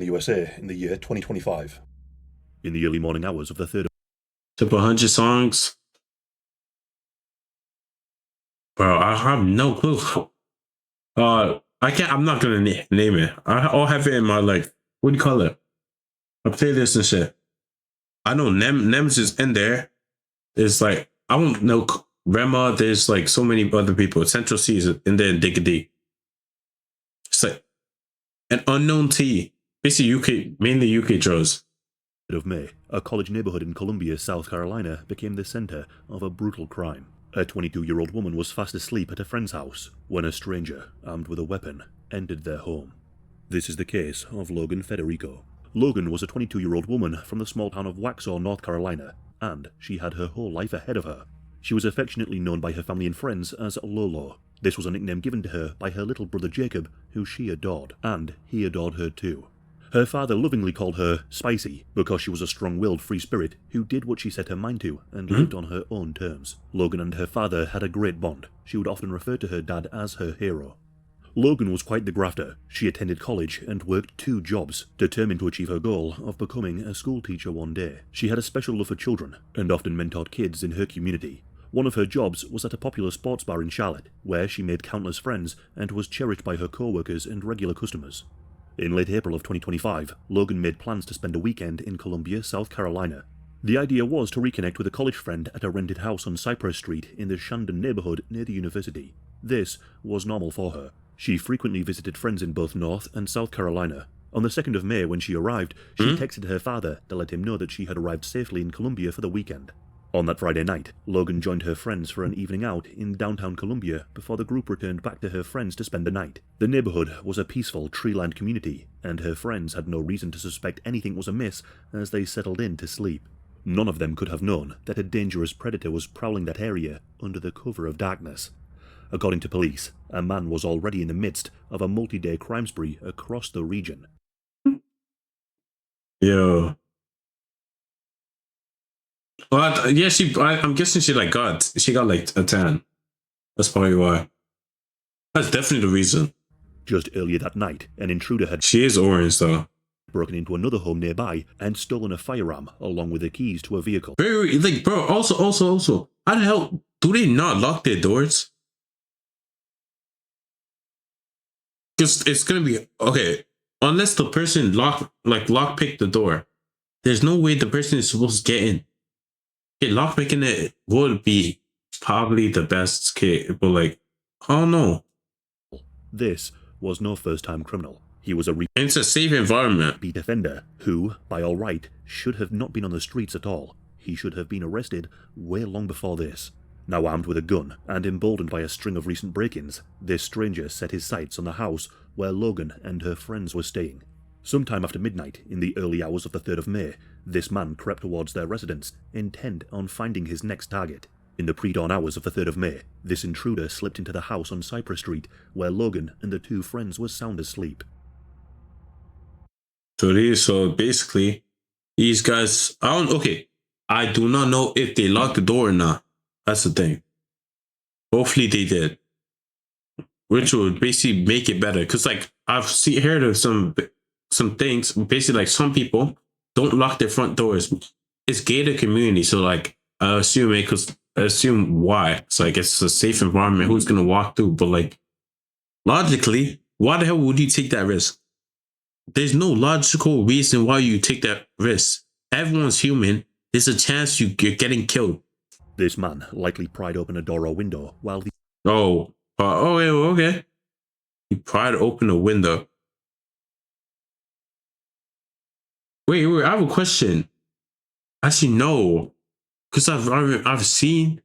the USA in the year 2025. In the early morning hours of the 3rd Top 100 songs. Bro, I have no clue. I can't. I'm not gonna name it. I'll have it in my like. What do you call it? A playlist and shit. I know Nems is in there. There's like I don't know Rema. There's like so many other people. Central C is in there. And Diggity. It's like an unknown T. Basically UK, mainly UK draws. of May, a college neighborhood in Columbia, South Carolina, became the center of a brutal crime. A 22-year-old woman was fast asleep at a friend's house when a stranger, armed with a weapon, entered their home. This is the case of Logan Federico. Logan was a 22-year-old woman from the small town of Waxhaw, North Carolina, and she had her whole life ahead of her. She was affectionately known by her family and friends as Lolo. This was a nickname given to her by her little brother Jacob, who she adored, and he adored her too. Her father lovingly called her Spicy because she was a strong-willed free spirit who did what she set her mind to and lived on her own terms. Logan and her father had a great bond. She would often refer to her dad as her hero. Logan was quite the grafter. She attended college and worked 2 jobs, determined to achieve her goal of becoming a school teacher one day. She had a special love for children and often mentored kids in her community. One of her jobs was at a popular sports bar in Charlotte, where she made countless friends and was cherished by her co-workers and regular customers. In late April of 2025, Logan made plans to spend a weekend in Columbia, South Carolina. The idea was to reconnect with a college friend at a rented house on Cypress Street in the Shandon neighborhood near the university. This was normal for her. She frequently visited friends in both North and South Carolina. On the 2nd of May, when she arrived, she texted her father to let him know that she had arrived safely in Columbia for the weekend. On that Friday night, Logan joined her friends for an evening out in downtown Columbia before the group returned back to her friends to spend the night. The neighborhood was a peaceful, tree-lined community, and her friends had no reason to suspect anything was amiss as they settled in to sleep. None of them could have known that a dangerous predator was prowling that area under the cover of darkness. According to police, a man was already in the midst of a multi-day crime spree across the region. Yo. Well, yeah, I'm guessing she got like a 10. That's probably why. That's definitely the reason. Just earlier that night, an intruder had She is orange though. broken into another home nearby and stolen a firearm along with the keys to a vehicle. Very like, bro. Also, how the hell do they not lock their doors? Because it's gonna be okay unless the person lockpick the door. There's no way the person is supposed to get in. Okay, lockpicking it would be probably the best case, but like, I don't know. This was no first-time criminal. He was a It's a safe environment. repeat offender who, by all right, should have not been on the streets at all. He should have been arrested way long before this. Now armed with a gun and emboldened by a string of recent break-ins, this stranger set his sights on the house where Logan and her friends were staying. Sometime after midnight, in the early hours of the 3rd of May, this man crept towards their residence, intent on finding his next target. In the pre-dawn hours of the 3rd of May, this intruder slipped into the house on Cypress Street, where Logan and the 2 friends were sound asleep. So basically, these guys, I do not know if they locked the door or not. That's the thing. Hopefully they did. Which would basically make it better. Because like, heard of some things, basically like some people don't lock their front doors. It's gated community, so like, I assume why. It's like, it's a safe environment, who's gonna walk through, but like, logically, why the hell would you take that risk? There's no logical reason why you take that risk. Everyone's human. There's a chance you're getting killed. This man likely pried open a door or window while the Okay. He pried open a window. Wait, I have a question. Actually, no, because I've seen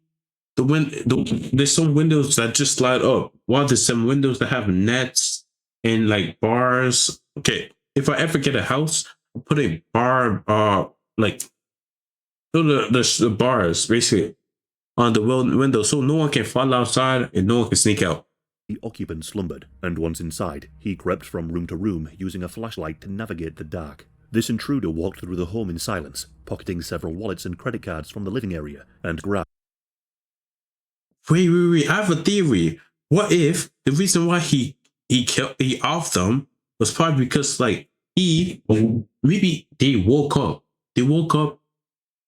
there's some windows that just slide up, while there's some windows that have nets and like bars. Okay, if I ever get a house, I'll put a bar, like the bars basically on the window, so no one can fall outside and no one can sneak out. The occupant slumbered, and once inside, he crept from room to room using a flashlight to navigate the dark. This intruder walked through the home in silence, pocketing several wallets and credit cards from the living area, and grabbed. Wait, I have a theory. What if the reason why he offed them was probably because like maybe they woke up. They woke up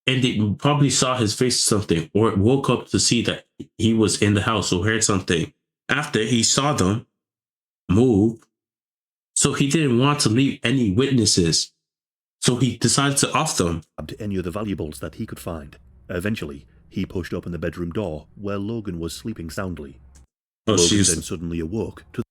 and they probably saw his face or something, or woke up to see that he was in the house or heard something. After he saw them move, so he didn't want to leave any witnesses. So he decided to off them. Grabbed any of the valuables that he could find. Eventually, he pushed open the bedroom door where Logan was sleeping soundly. Oh, Logan then suddenly awoke to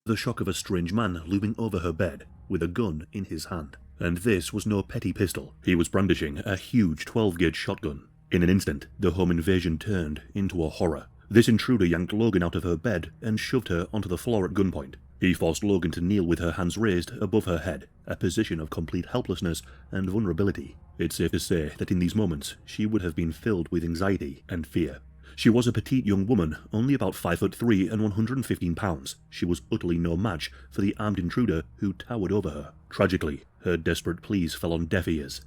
the shock of a strange man looming over her bed with a gun in his hand. And this was no petty pistol. He was brandishing a huge 12-gauge shotgun. In an instant, the home invasion turned into a horror. This intruder yanked Logan out of her bed and shoved her onto the floor at gunpoint. He forced Logan to kneel with her hands raised above her head, a position of complete helplessness and vulnerability. It's safe to say that in these moments, she would have been filled with anxiety and fear. She was a petite young woman, only about 5'3" and 115 pounds. She was utterly no match for the armed intruder who towered over her. Tragically, her desperate pleas fell on deaf ears.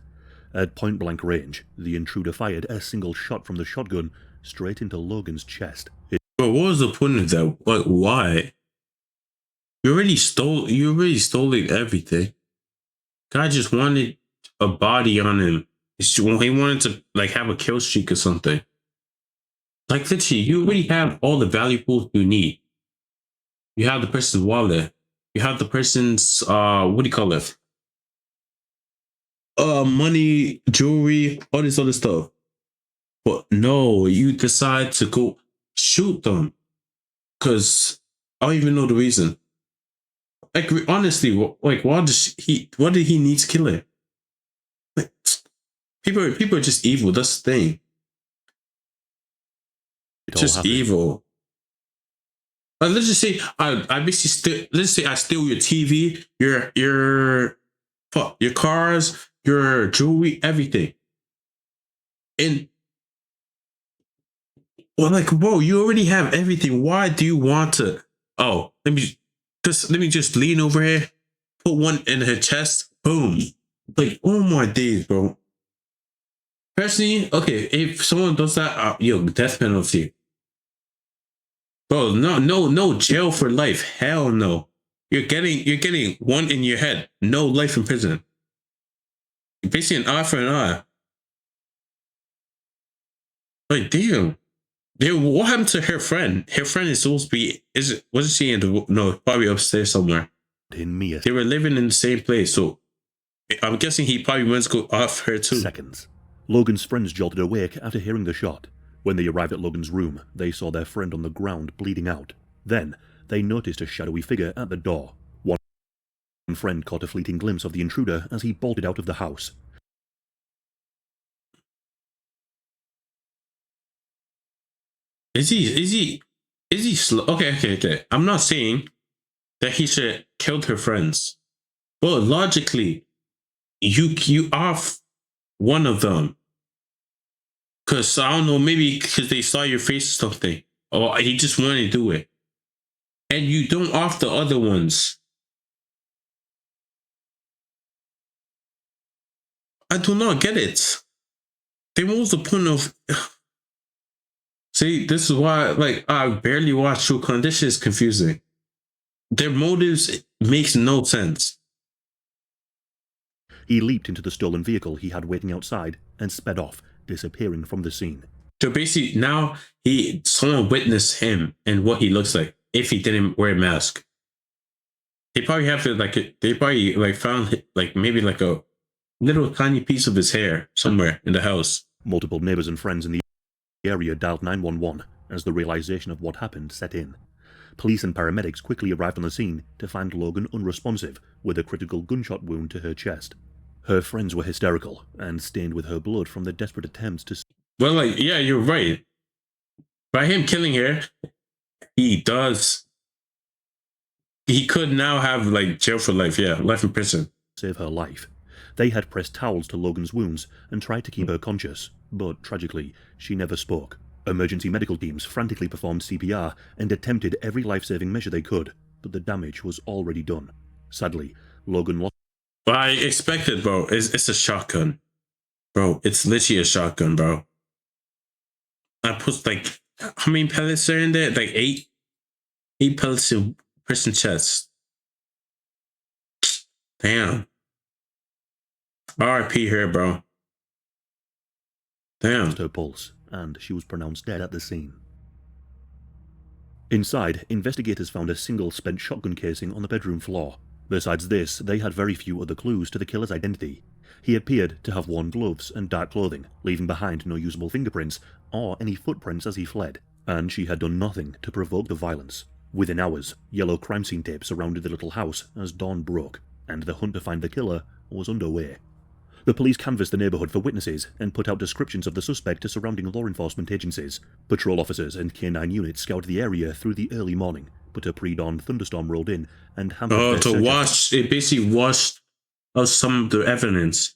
At point-blank range, the intruder fired a single shot from the shotgun straight into Logan's chest. But what was the point of that? Like, why? You already stole everything. Guy just wanted a body on him. He wanted to like have a kill streak or something. Like literally, you already have all the valuables you need. You have the person's wallet. You have the person's what do you call it? Money, jewelry, all this other stuff. But no, you decide to go shoot them. Cause I don't even know the reason. Like honestly, like what did he need to kill him? Like, people are just evil. That's the thing. Just evil. Let's just say I basically let's say I steal your TV, your cars, your jewelry, everything. And well, like, bro, you already have everything. Why do you want to? Oh, let me just lean over here, put one in her chest, boom. Like, oh my days, bro. Personally, okay, if someone does that, yo, death penalty. Bro, no jail for life. Hell no. You're getting one in your head. No life in prison. Basically an eye for an eye. Like, damn. What happened to her friend? Her friend is supposed to be, wasn't she in the, no, probably upstairs somewhere. In Mia. They were living in the same place, so I'm guessing he probably went to go off her too. Seconds. Logan's friends jolted awake after hearing the shot. When they arrived at Logan's room, they saw their friend on the ground bleeding out. Then, they noticed a shadowy figure at the door. One friend caught a fleeting glimpse of the intruder as he bolted out of the house. Is he slow? Okay. I'm not saying that he should have killed her friends. But logically, you off one of them. Cause I don't know, maybe because they saw your face or something. Or he just wanted to do it. And you don't off the other ones. I do not get it. Then what was the point of see, this is why like I barely watch True Crime. This shit is confusing. Their motives makes no sense. He leaped into the stolen vehicle he had waiting outside and sped off, disappearing from the scene. So basically now someone witnessed him and what he looks like if he didn't wear a mask. They probably have to they probably like found like maybe like a little tiny piece of his hair somewhere in the house. Multiple neighbors and friends in the area dialed 911 as the realization of what happened set in. Police and paramedics quickly arrived on the scene to find Logan unresponsive with a critical gunshot wound to her chest. Her friends were hysterical and stained with her blood from the desperate attempts to... Well, like, yeah, you're right. By him killing her, he could now have, like, jail for life, yeah, life in prison. Save her life. They had pressed towels to Logan's wounds and tried to keep her conscious, but tragically, she never spoke. Emergency medical teams frantically performed CPR and attempted every life-saving measure they could, but the damage was already done. Sadly, Logan lost... I expected, bro. It's a shotgun. Bro, it's literally a shotgun, bro. I put, like, how many pellets are in there? Like 8 pellets Prison chest. Damn. R.I.P. here, bro. Damn. Her pulse, and she was pronounced dead at the scene. Inside, investigators found a single spent shotgun casing on the bedroom floor. Besides this, they had very few other clues to the killer's identity. He appeared to have worn gloves and dark clothing, leaving behind no usable fingerprints or any footprints as he fled, and she had done nothing to provoke the violence. Within hours, yellow crime scene tape surrounded the little house as dawn broke, and the hunt to find the killer was underway. The police canvassed the neighborhood for witnesses and put out descriptions of the suspect to surrounding law enforcement agencies. Patrol officers and K9 units scoured the area through the early morning, but a pre-dawn thunderstorm rolled in and hampered their search efforts. It basically washed out some of the evidence.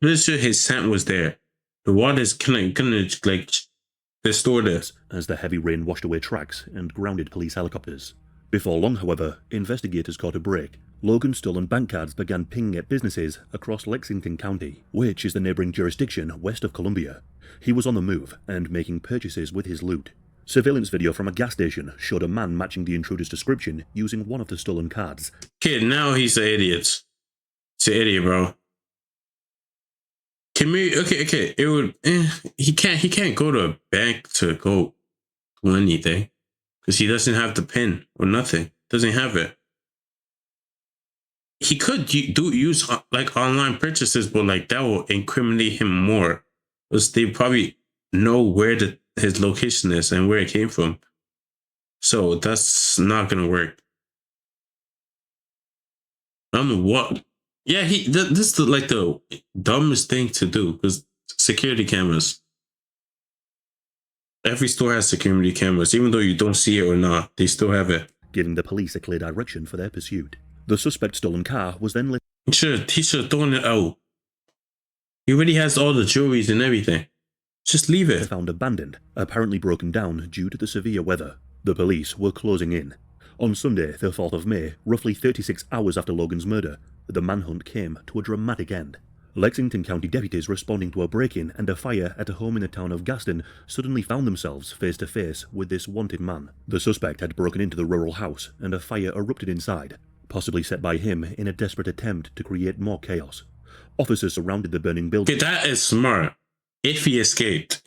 Pretty sure his scent was there. The water is gonna like distort it. As the heavy rain washed away tracks and grounded police helicopters. Before long, however, investigators caught a break. Logan's stolen bank cards began pinging at businesses across Lexington County, which is the neighboring jurisdiction west of Columbia. He was on the move and making purchases with his loot. Surveillance video from a gas station showed a man matching the intruder's description using one of the stolen cards. Kid, now he's an idiot. He's an idiot, bro. Okay. It would. He can't go to a bank to go do anything because he doesn't have the pin or nothing. Doesn't have it. He could use like online purchases, but like that will incriminate him more, because they probably know where his location is and where it came from. So that's not gonna work. I don't know what. Yeah, this is like the dumbest thing to do, because security cameras. Every store has security cameras, even though you don't see it or not, they still have it. Giving the police a clear direction for their pursuit. The suspect's stolen car was then lit. He should have thrown it out. He already has all the jewelries and everything. Just leave it. Found abandoned, apparently broken down due to the severe weather. The police were closing in. On Sunday, the 4th of May, roughly 36 hours after Logan's murder, the manhunt came to a dramatic end. Lexington County deputies responding to a break-in and a fire at a home in the town of Gaston suddenly found themselves face to face with this wanted man. The suspect had broken into the rural house and a fire erupted inside, possibly set by him in a desperate attempt to create more chaos. Officers surrounded the burning building. Okay, that is smart. If he escaped,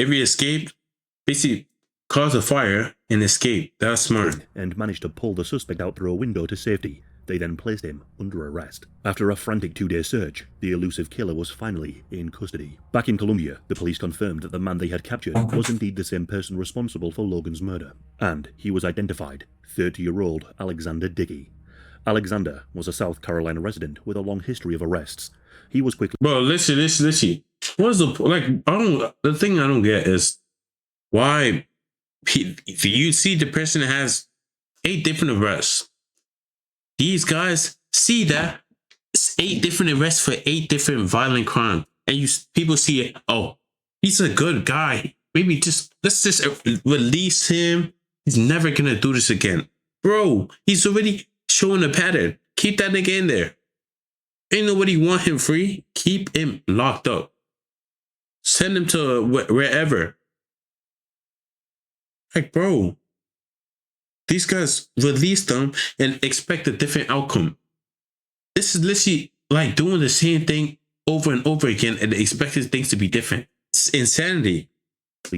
basically caused a fire and escaped. That's smart. And managed to pull the suspect out through a window to safety. They then placed him under arrest. After a frantic 2-day search, the elusive killer was finally in custody. Back in Columbia, the police confirmed that the man they had captured was indeed the same person responsible for Logan's murder. And he was identified, 30-year-old Alexander Dickey. Alexander was a South Carolina resident with a long history of arrests. He was quickly... Bro, listen. What's the thing I don't get is why you see the person that has 8 different arrests. These guys see that it's 8 different arrests for 8 different violent crimes, and people see it. Oh, he's a good guy. Maybe let's just release him. He's never gonna do this again, bro. He's already showing a pattern. Keep that nigga in there. Ain't nobody want him free. Keep him locked up. Send him to wherever. Like, bro. These guys release them and expect a different outcome. This is literally like doing the same thing over and over again and expecting things to be different. It's insanity.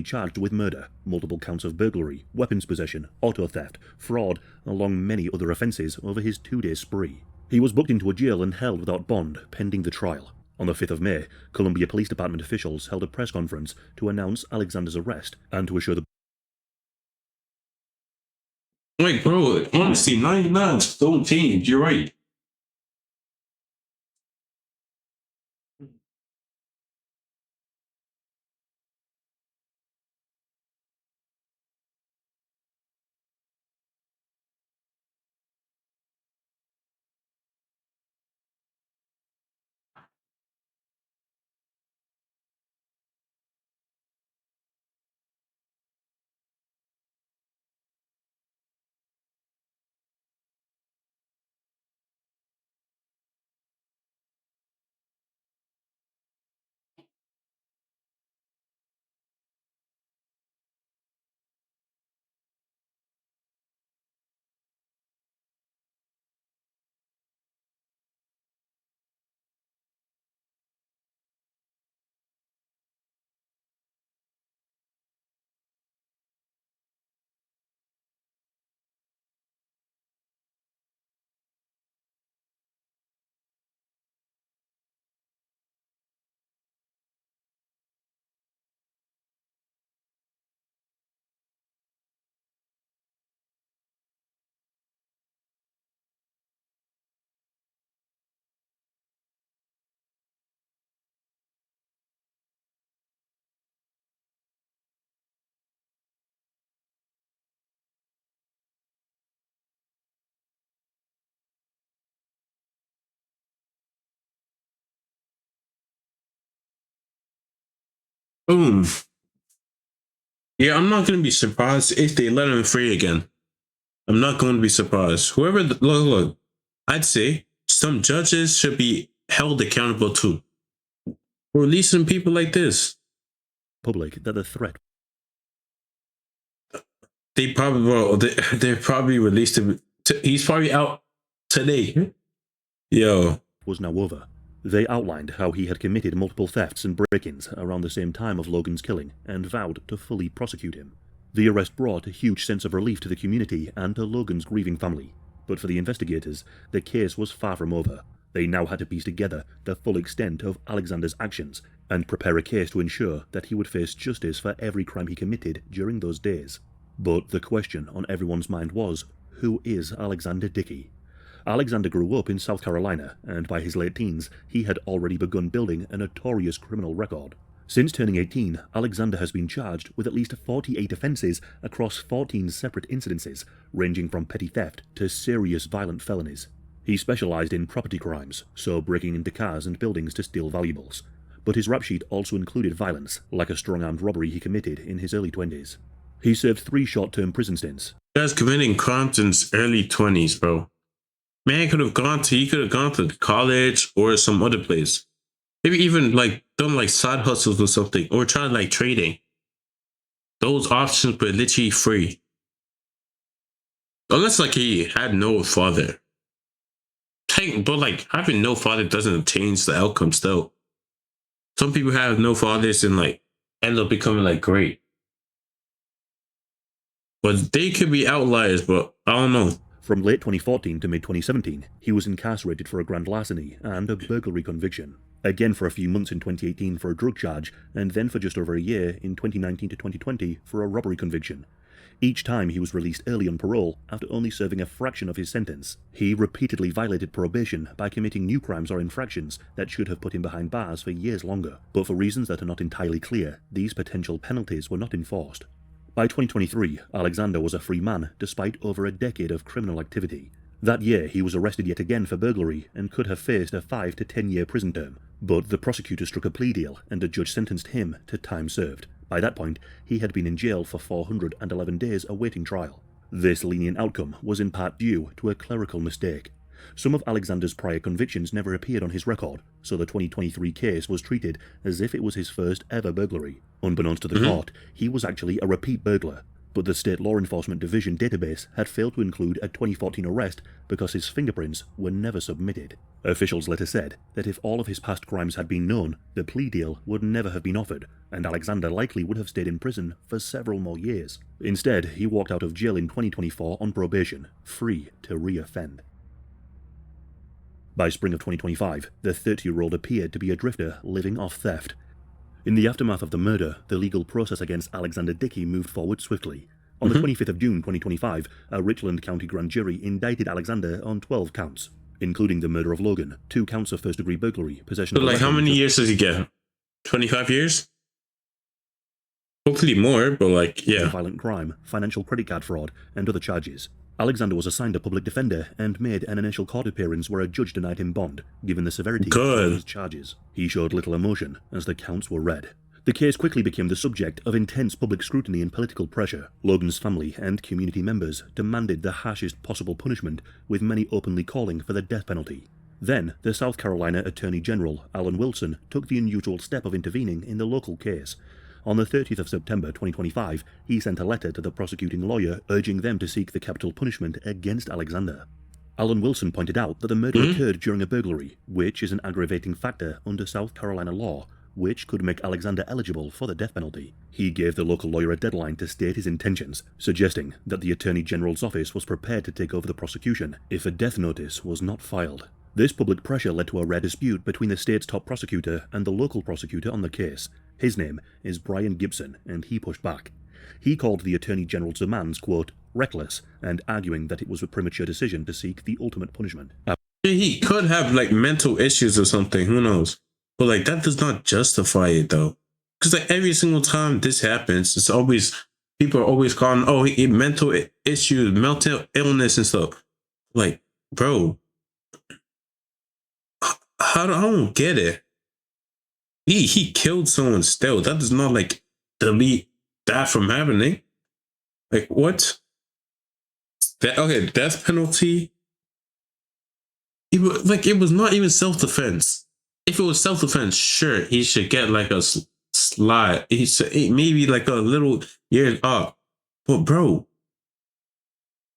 Charged with murder, multiple counts of burglary, weapons possession, auto theft, fraud, along many other offences over his 2-day spree. He was booked into a jail and held without bond, pending the trial. On the 5th of May, Columbia Police Department officials held a press conference to announce Alexander's arrest and to assure the... Like, bro, honestly, 99 don't change. You're right. Boom. Yeah, I'm not gonna be surprised if they let him free again. I'm not going to be surprised. Whoever, look, I'd say some judges should be held accountable too for releasing people like this. Public that the threat They probably, well, they probably released him. He's probably out today. Yo, was now over. They outlined how he had committed multiple thefts and break-ins around the same time of Logan's killing and vowed to fully prosecute him. The arrest brought a huge sense of relief to the community and to Logan's grieving family. But for the investigators, the case was far from over. They now had to piece together the full extent of Alexander's actions and prepare a case to ensure that he would face justice for every crime he committed during those days. But the question on everyone's mind was, who is Alexander Dickey? Alexander grew up in South Carolina, and by his late teens, he had already begun building a notorious criminal record. Since turning 18, Alexander has been charged with at least 48 offences across 14 separate incidences, ranging from petty theft to serious violent felonies. He specialised in property crimes, so breaking into cars and buildings to steal valuables. But his rap sheet also included violence, like a strong-armed robbery he committed in his early 20s. He served 3 short-term prison stints. guy's committing crimes in his early 20s, bro. Man he could have gone to college or some other place. Maybe even like done like side hustles or something, or tried like trading. Those options were literally free. Unless like he had no father. But like having no father doesn't change the outcome still. Some people have no fathers and like end up becoming like great. But they could be outliers, but I don't know. From late 2014 to mid-2017, he was incarcerated for a grand larceny and a burglary conviction. Again for a few months in 2018 for a drug charge, and then for just over a year in 2019 to 2020 for a robbery conviction. Each time he was released early on parole after only serving a fraction of his sentence. He repeatedly violated probation by committing new crimes or infractions that should have put him behind bars for years longer. But for reasons that are not entirely clear, these potential penalties were not enforced. By 2023, Alexander was a free man despite over a decade of criminal activity. That year, he was arrested yet again for burglary and could have faced a 5 to 10 year prison term. But the prosecutor struck a plea deal and a judge sentenced him to time served. By that point, he had been in jail for 411 days awaiting trial. This lenient outcome was in part due to a clerical mistake. Some of Alexander's prior convictions never appeared on his record, so the 2023 case was treated as if it was his first ever burglary. Unbeknownst to the court, he was actually a repeat burglar, but the State Law Enforcement Division database had failed to include a 2014 arrest because his fingerprints were never submitted. Officials later said that if all of his past crimes had been known, the plea deal would never have been offered, and Alexander likely would have stayed in prison for several more years. Instead, he walked out of jail in 2024 on probation, free to re-offend. By spring of 2025, the 30-year-old appeared to be a drifter living off theft. In the aftermath of the murder, the legal process against Alexander Dickey moved forward swiftly. On the 25th of June 2025, a Richland County grand jury indicted Alexander on 12 counts, including the murder of Logan, 2 counts of first-degree burglary, possession of a like how many years does he get? 25 years? Hopefully more, but like, yeah. Violent crime, financial credit card fraud, and other charges. Alexander was assigned a public defender and made an initial court appearance where a judge denied him bond, given the severity of his charges. He showed little emotion as the counts were read. The case quickly became the subject of intense public scrutiny and political pressure. Logan's family and community members demanded the harshest possible punishment, with many openly calling for the death penalty. Then, the South Carolina Attorney General, Alan Wilson, took the unusual step of intervening in the local case. On the 30th of September 2025, he sent a letter to the prosecuting lawyer urging them to seek the capital punishment against Alexander. Alan Wilson pointed out that the murder occurred during a burglary, which is an aggravating factor under South Carolina law, which could make Alexander eligible for the death penalty. He gave the local lawyer a deadline to state his intentions, suggesting that the Attorney General's office was prepared to take over the prosecution if a death notice was not filed. This public pressure led to a rare dispute between the state's top prosecutor and the local prosecutor on the case. His name is Brian Gibson, and he pushed back. He called the Attorney General's demands, quote, reckless, and arguing that it was a premature decision to seek the ultimate punishment. He could have like mental issues or something, who knows? But like that does not justify it though. Because like every single time this happens, it's always, people are always calling, oh, mental issues, mental illness and stuff. Like, bro, I don't get it. He killed someone still. That does not like delete that from happening. Like what? That okay, death penalty. It was not even self-defense. If it was self-defense, sure, he should get like a slide. He should maybe like a little years up. But bro,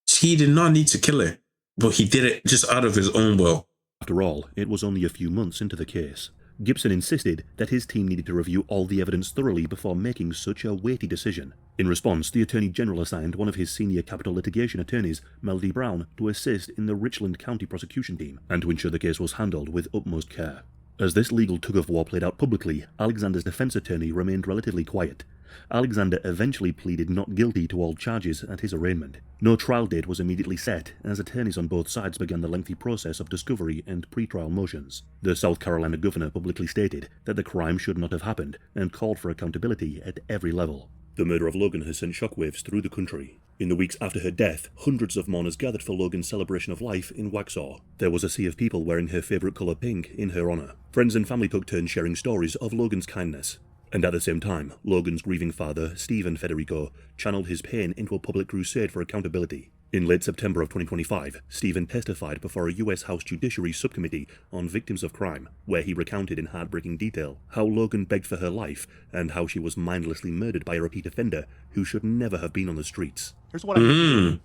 he did not need to kill her. But he did it just out of his own will. After all, it was only a few months into the case. Gibson insisted that his team needed to review all the evidence thoroughly before making such a weighty decision. In response, the Attorney General assigned one of his senior capital litigation attorneys, Melody Brown, to assist in the Richland County prosecution team and to ensure the case was handled with utmost care. As this legal tug-of-war played out publicly, Alexander's defense attorney remained relatively quiet. Alexander eventually pleaded not guilty to all charges at his arraignment. No trial date was immediately set, as attorneys on both sides began the lengthy process of discovery and pre-trial motions. The South Carolina governor publicly stated that the crime should not have happened and called for accountability at every level. The murder of Logan has sent shockwaves through the country. In the weeks after her death, hundreds of mourners gathered for Logan's celebration of life in Waxhaw. There was a sea of people wearing her favourite colour pink in her honour. Friends and family took turns sharing stories of Logan's kindness. And at the same time, Logan's grieving father, Stephen Federico, channeled his pain into a public crusade for accountability. In late September of 2025, Stephen testified before a US House Judiciary Subcommittee on Victims of Crime, where he recounted in heartbreaking detail how Logan begged for her life and how she was mindlessly murdered by a repeat offender who should never have been on the streets. Here's what I mean.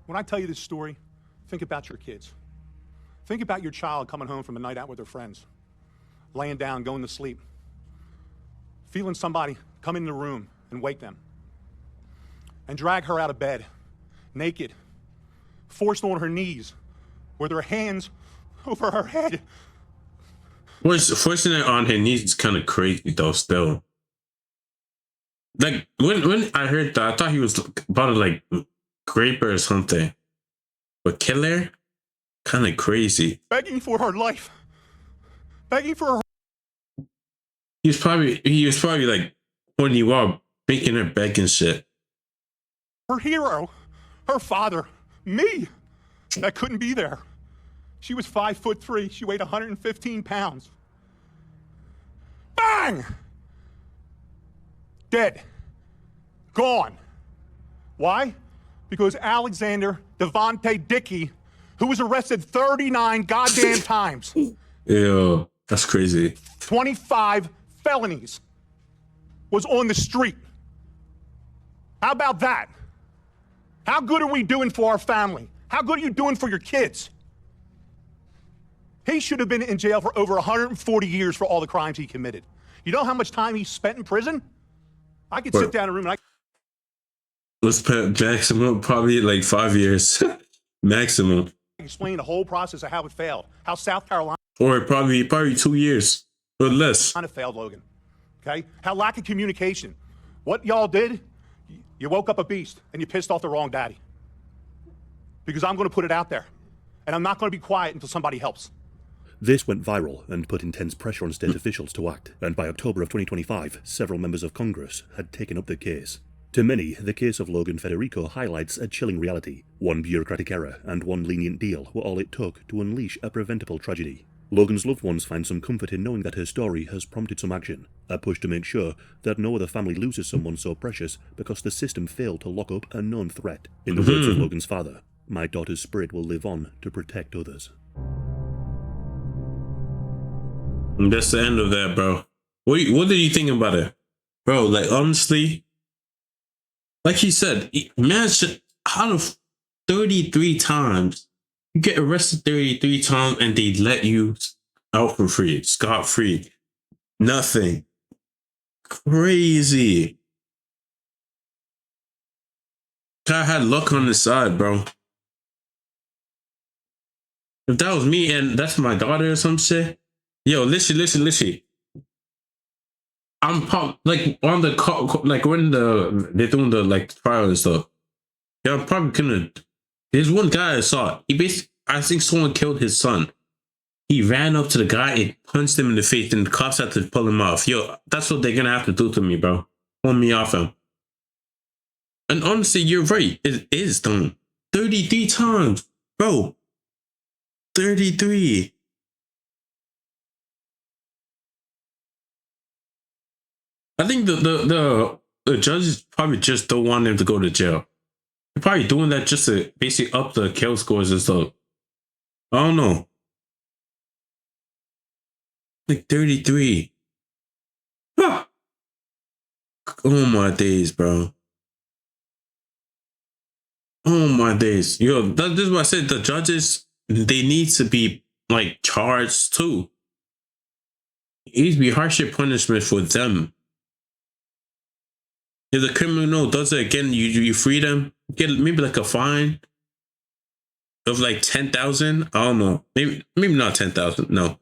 When I tell you this story, think about your kids. Think about your child coming home from a night out with their friends, laying down, going to sleep, feeling somebody come in the room and wake them and drag her out of bed, naked, forced on her knees, with her hands over her head. Forcing it on her knees is kind of crazy though still. Like when I heard that, I thought he was about to like grape her or something. But kill her? Kind of crazy. Begging for her life. Begging for her. He was probably like putting you up, making her beg and shit. Her hero, her father, me, that couldn't be there. She was 5'3". She weighed 115 pounds. Bang! Dead. Gone. Why? Because Alexander Devontae Dickey, who was arrested 39 goddamn times. Ew, that's crazy. 25 felonies, was on the street. How about that? How good are we doing for our family? How good are you doing for your kids? He should have been in jail for over 140 years for all the crimes he committed. You know how much time he spent in prison? I could sit down in a room and let's put maximum, probably like 5 years. Maximum. explain the whole process of how it failed, how South Carolina Or probably 2 years or less. failed Logan, okay? How lack of communication. What y'all did, you woke up a beast and you pissed off the wrong daddy. Because I'm gonna put it out there, and I'm not gonna be quiet until somebody helps. This went viral and put intense pressure on state officials to act, and by October of 2025, several members of Congress had taken up the case. To many, the case of Logan Federico highlights a chilling reality. One bureaucratic error and one lenient deal were all it took to unleash a preventable tragedy. Logan's loved ones find some comfort in knowing that her story has prompted some action, a push to make sure that no other family loses someone so precious because the system failed to lock up a known threat. In the words of Logan's father, "My daughter's spirit will live on to protect others." And that's the end of that, bro. What did you think about it? Bro, like honestly, like he said, man, out of 33 times, you get arrested 33 times and they let you out for free, scot-free. Nothing. Crazy. I had luck on his side, bro. If that was me and that's my daughter or some shit, yo, listen. I'm like on the like when they're doing the like trial and stuff. Yeah, I'm probably gonna. There's one guy I saw. I think someone killed his son. He ran up to the guy and punched him in the face, and the cops had to pull him off. Yo, that's what they're gonna have to do to me, bro. Pull me off him. And honestly, you're right. It is done 33 times, bro. 33. I think the judges probably just don't want him to go to jail. They're probably doing that just to basically up the kill scores and stuff. I don't know. Like 33. Ah. Oh my days, bro. Oh my days. Yo, this is what I said. The judges, they need to be like charged too. It needs to be harsher punishment for them. If the criminal does it again, you free them, get maybe like a fine of like 10,000. I don't know. Maybe not 10,000. No.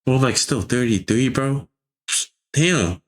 Well, like still 33, bro. Damn.